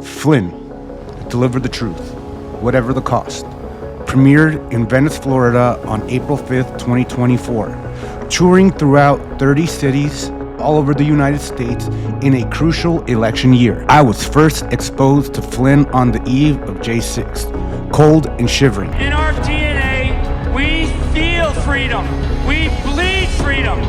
Flynn, Deliver the Truth, Whatever the Cost, premiered in Venice, Florida on April 5th, 2024, touring throughout 30 cities all over the United States in a crucial election year. I was first exposed to Flynn on the eve of J6, cold and shivering. In our DNA, we feel freedom. We bleed freedom.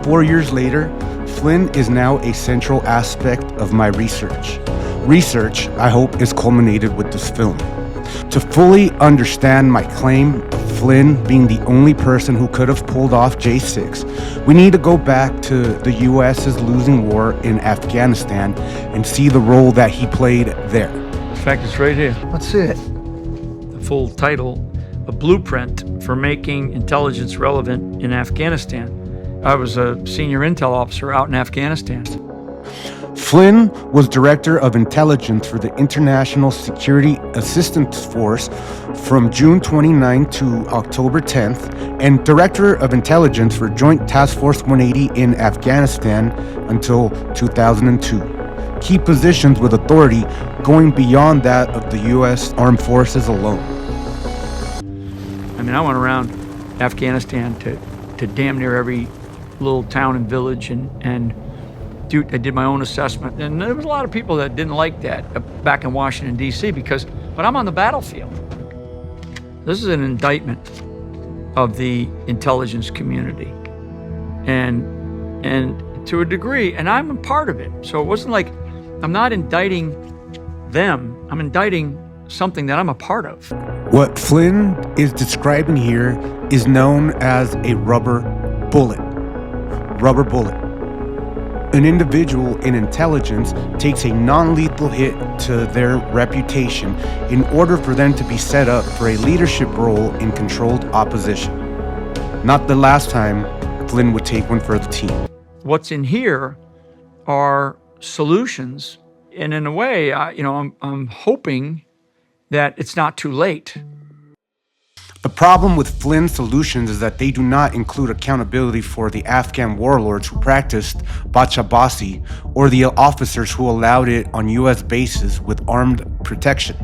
4 years later, Flynn is now a central aspect of my research. Research, I hope, is culminated with this film. To fully understand my claim of Flynn being the only person who could have pulled off J6, we need to go back to the US's losing war in Afghanistan and see the role that he played there. In fact, it's right here. Let's see it. The full title, A Blueprint for Making Intelligence Relevant in Afghanistan. I was a senior intel officer out in Afghanistan. Flynn was Director of Intelligence for the International Security Assistance Force from June 29 to October 10th, and Director of Intelligence for Joint Task Force 180 in Afghanistan until 2002. Key positions with authority going beyond that of the U.S. Armed Forces alone. I mean, I went around Afghanistan to damn near every little town and village, and dude, I did my own assessment, and there was a lot of people that didn't like that back in Washington, D.C. But I'm on the battlefield. This is an indictment of the intelligence community, and to a degree, and I'm a part of it. So it wasn't like I'm not indicting them. I'm indicting something that I'm a part of. What Flynn is describing here is known as a rubber bullet. Rubber bullet. An individual in intelligence takes a non-lethal hit to their reputation in order for them to be set up for a leadership role in controlled opposition. Not the last time Flynn would take one for the team. What's in here are solutions, and in a way, I'm hoping that it's not too late. The problem with Flynn's solutions is that they do not include accountability for the Afghan warlords who practiced Bachabasi or the officers who allowed it on U.S. bases with armed protection.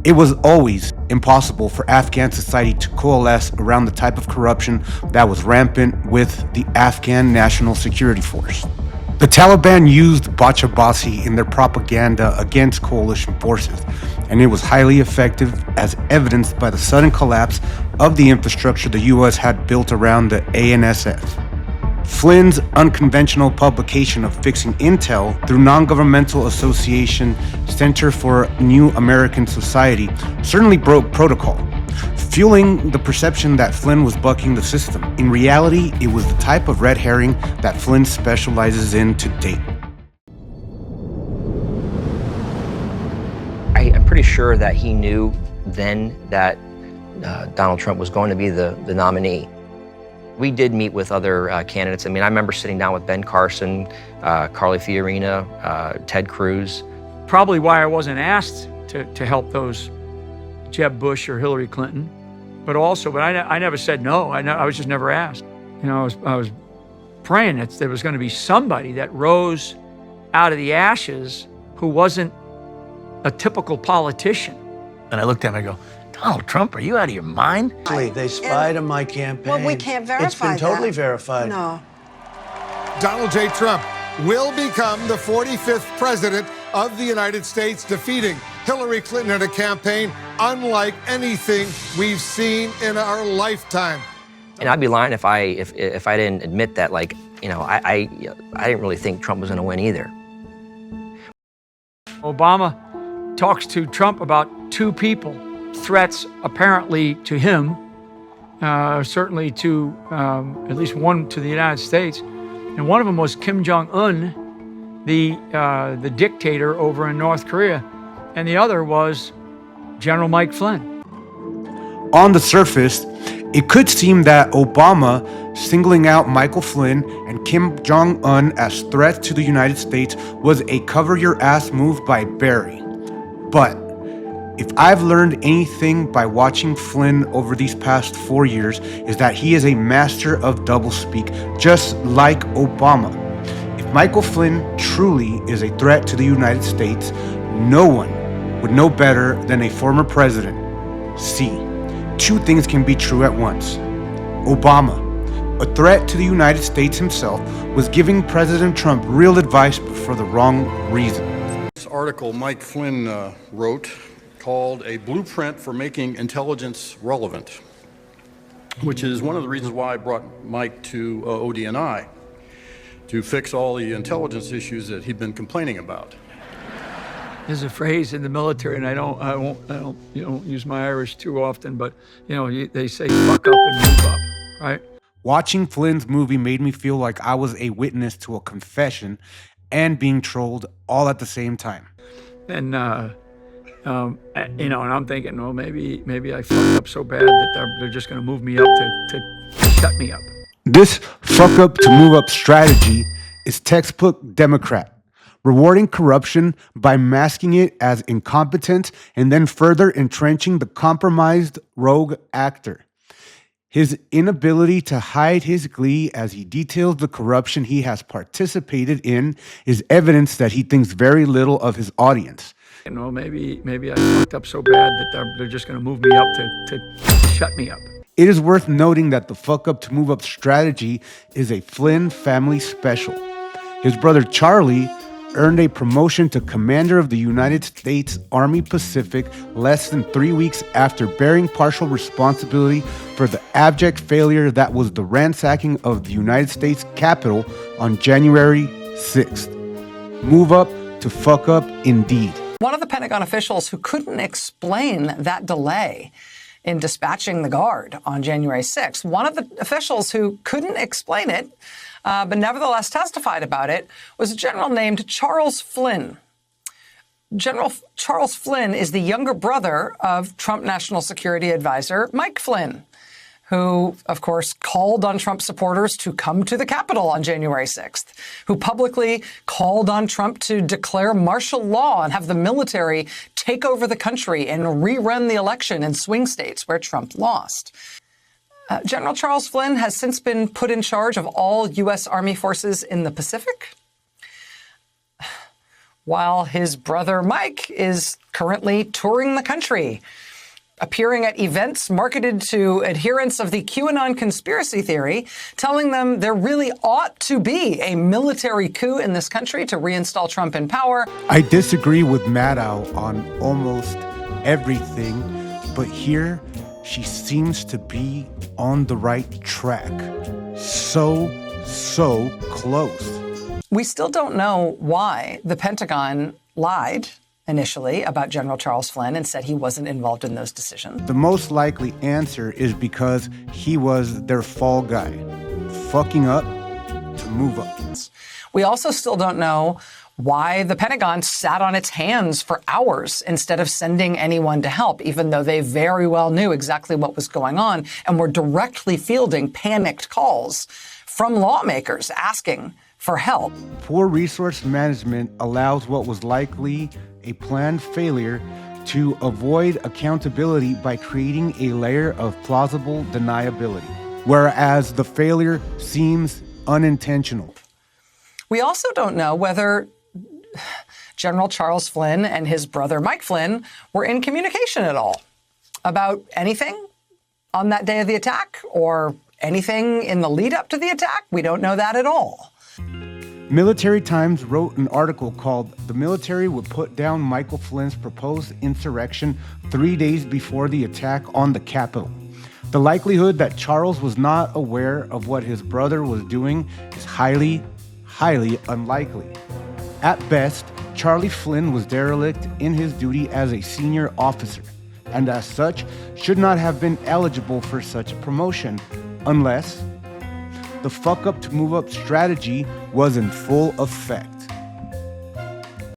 It was always impossible for Afghan society to coalesce around the type of corruption that was rampant with the Afghan National Security Force. The Taliban used Bachabasi in their propaganda against coalition forces, and it was highly effective, as evidenced by the sudden collapse of the infrastructure the U.S. had built around the ANSF. Flynn's unconventional publication of Fixing Intel through non-governmental association Center for New American Society certainly broke protocol, fueling the perception that Flynn was bucking the system. In reality, it was the type of red herring that Flynn specializes in to date. I'm pretty sure that he knew then that Donald Trump was going to be the nominee. We did meet with other candidates. I mean, I remember sitting down with Ben Carson, Carly Fiorina, Ted Cruz. Probably why I wasn't asked to help those Jeb Bush or Hillary Clinton, but I never said no. I was just never asked. You know, I was praying that there was going to be somebody that rose out of the ashes who wasn't a typical politician. And I looked at him and I go, Donald Trump, are you out of your mind? They spied on my campaign. Well, we can't verify It's been totally verified. No. Donald J. Trump will become the 45th president of the United States, defeating Hillary Clinton in a campaign unlike anything we've seen in our lifetime. And I'd be lying if I didn't admit that, I didn't really think Trump was going to win either. Obama talks to Trump about two people, threats apparently to him, certainly to at least one to the United States. And one of them was Kim Jong-un, the dictator over in North Korea. And the other was General Mike Flynn. On the surface, it could seem that Obama singling out Michael Flynn and Kim Jong-un as threats to the United States was a cover-your-ass move by Barry. But if I've learned anything by watching Flynn over these past 4 years, is that he is a master of doublespeak, just like Obama. If Michael Flynn truly is a threat to the United States, No one would know better than a former president. C. Two things can be true at once. Obama, a threat to the United States himself, was giving President Trump real advice but for the wrong reason. This article Mike Flynn wrote called A Blueprint for Making Intelligence Relevant, which is one of the reasons why I brought Mike to ODNI, to fix all the intelligence issues that he'd been complaining about. There's a phrase in the military, and I don't use my Irish too often, but they say fuck up and move up, right? Watching Flynn's movie made me feel like I was a witness to a confession and being trolled all at the same time. And and I'm thinking, well, maybe I fucked up so bad that they're just going to move me up to shut me up. This fuck up to move up strategy is textbook Democrat, rewarding corruption by masking it as incompetence and then further entrenching the compromised rogue actor. His inability to hide his glee as he details the corruption he has participated in is evidence that he thinks very little of his audience. Maybe I fucked up so bad that they're just going to move me up to shut me up. It is worth noting that the fuck up to move up strategy is a Flynn family special. His brother Charlie earned a promotion to Commander of the United States Army Pacific less than 3 weeks after bearing partial responsibility for the abject failure that was the ransacking of the United States Capitol on January 6th. Move up to fuck up indeed. One of the Pentagon officials who couldn't explain that delay in dispatching the Guard on January 6th, one of the officials who couldn't explain it, but nevertheless testified about it, was a general named Charles Flynn. General Charles Flynn is the younger brother of Trump National Security Advisor Mike Flynn, who, of course, called on Trump supporters to come to the Capitol on January 6th, who publicly called on Trump to declare martial law and have the military take over the country and rerun the election in swing states where Trump lost. General Charles Flynn has since been put in charge of all U.S. Army forces in the Pacific, while his brother Mike is currently touring the country, appearing at events marketed to adherents of the QAnon conspiracy theory, telling them there really ought to be a military coup in this country to reinstall Trump in power. I disagree with Maddow on almost everything, but here she seems to be on the right track. So close. We still don't know why the Pentagon lied initially about General Charles Flynn and said he wasn't involved in those decisions. The most likely answer is because he was their fall guy, fucking up to move up. We also still don't know why the Pentagon sat on its hands for hours instead of sending anyone to help, even though they very well knew exactly what was going on and were directly fielding panicked calls from lawmakers asking for help. Poor resource management allows what was likely a planned failure to avoid accountability by creating a layer of plausible deniability, whereas the failure seems unintentional. We also don't know whether General Charles Flynn and his brother Mike Flynn were in communication at all about anything on that day of the attack or anything in the lead up to the attack. We don't know that at all. Military Times wrote an article called "The Military Would Put Down Michael Flynn's Proposed Insurrection 3 days before the attack on the Capitol." The likelihood that Charles was not aware of what his brother was doing is highly unlikely. At best, Charlie Flynn was derelict in his duty as a senior officer, and as such, should not have been eligible for such a promotion, unless the fuck up to move up strategy was in full effect.